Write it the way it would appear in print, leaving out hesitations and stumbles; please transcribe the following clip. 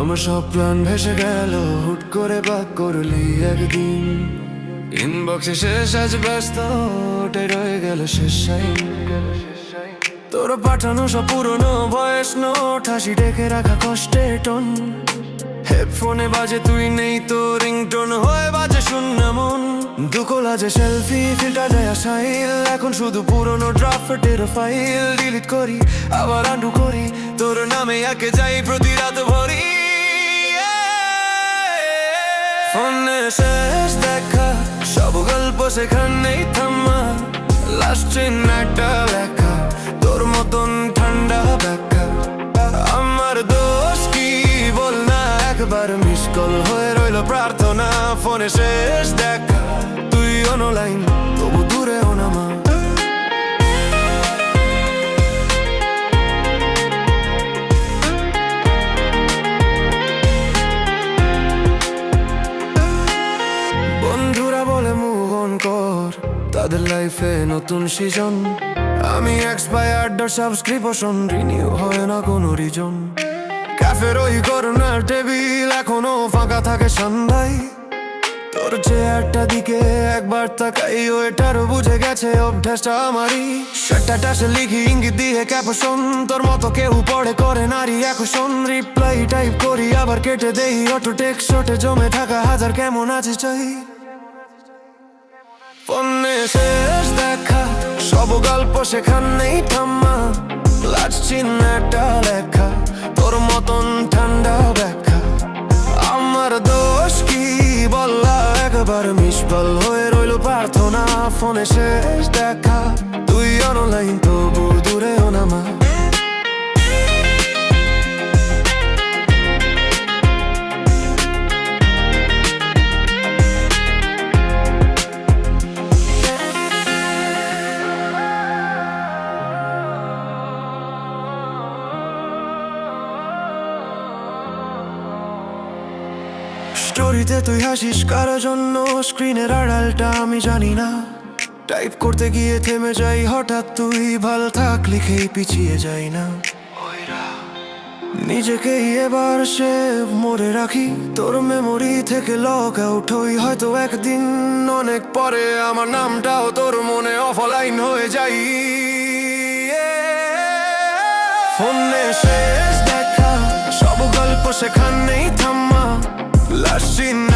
আমার সব প্ল্যান ভেসে গেল, হুট করে বাক করলি একদিন। ইনবক্সে শেষ আজ ব্যস্ত, ওটাই রয়ে গেল শেষ সাইন। তোর পাঠানো সব পুরনো ভয়েস নোট, হাসি ডেকে রাখা কষ্টের টোন। হেডফোনে বাজে তুই নেই, তো রিংটোন হয়ে বাজে শূন্য মন। দুকোলা যে সেলফি ফিল্টার দেয়া সাইল, এখন শুধু পুরনো ড্রাফটের ফাইল। ডিলিট করি আবার আন্ডু করি, তোর নামে একে যাই প্রতি রাত ভরি। ফোনে শেষ দেখা, সব গল্প সেখানেই থামা। লাস্ট চিহ্ন একটা লেখা, তোর মতন ঠান্ডা ব্যাখ্যা। আমার দোষ কি বল না, একবার মিস কল হয়ে রইল প্রার্থনা। ফোনে শেষ দেখা, তুই অনলাইন তবু দূরে অনামা। বন্ধুরা বলে মুভ অন কর, তাদের লাইফে নতুন সিজন। আমি এক্সপায়ার্ড সাবস্ক্রিপশন, রিনিউ হয় না কোনো রিজন। ক্যাফের ওই করোনার টেবিল এখনো ফাঁকা থাকে সন্ধ্যায়। তোর চেয়ারটা দিকে একবার তাকাই, ওইটারও বুঝে গেছে অভ্যাসটা আমারই। স্ট্যাটাসে লিখি ইঙ্গিত দিয়ে ক্যাপশন, তোর মতো কেউ পড়ে করে নারী একশন। রিপ্লাই টাইপ করি আবার কেটে দেই, অটো টেক্সটে জমে থাকা হাজার কেমন আছিস চাই। ফোনে শেষ দেখা, সব গল্প সেখানেই থামা। লাস্ট চিহ্ন একটা লেখা, তোর মতন ঠান্ডা ব্যাখ্যা। আমার দোষ কি বললা, একবার মিস কল হয়ে রইল প্রার্থনা। ফোনে শেষ দেখা, তুই অনলাইন তবু দূরে অনামা। স্টোরিতে তুই হাসিস কারো জন্য, স্ক্রিনের আড়ালটা আমি জানি না। টাইপ করতে গিয়ে থেমে যাই হঠাৎ, তুই ভালো থাক লিখেই পিছিয়ে যাই না। নিজেকেই এবার সে মরে রাখি, তোর মেমোরি থেকে লগ আউট হই। হয়তো একদিন অনেক পরে আমার নামটাও তোর মনে অফলাইন হয়ে যাই। ফোনে শেষ দেখা, সব গল্প সেখানেই থামা। লাস্ট চিহ্ন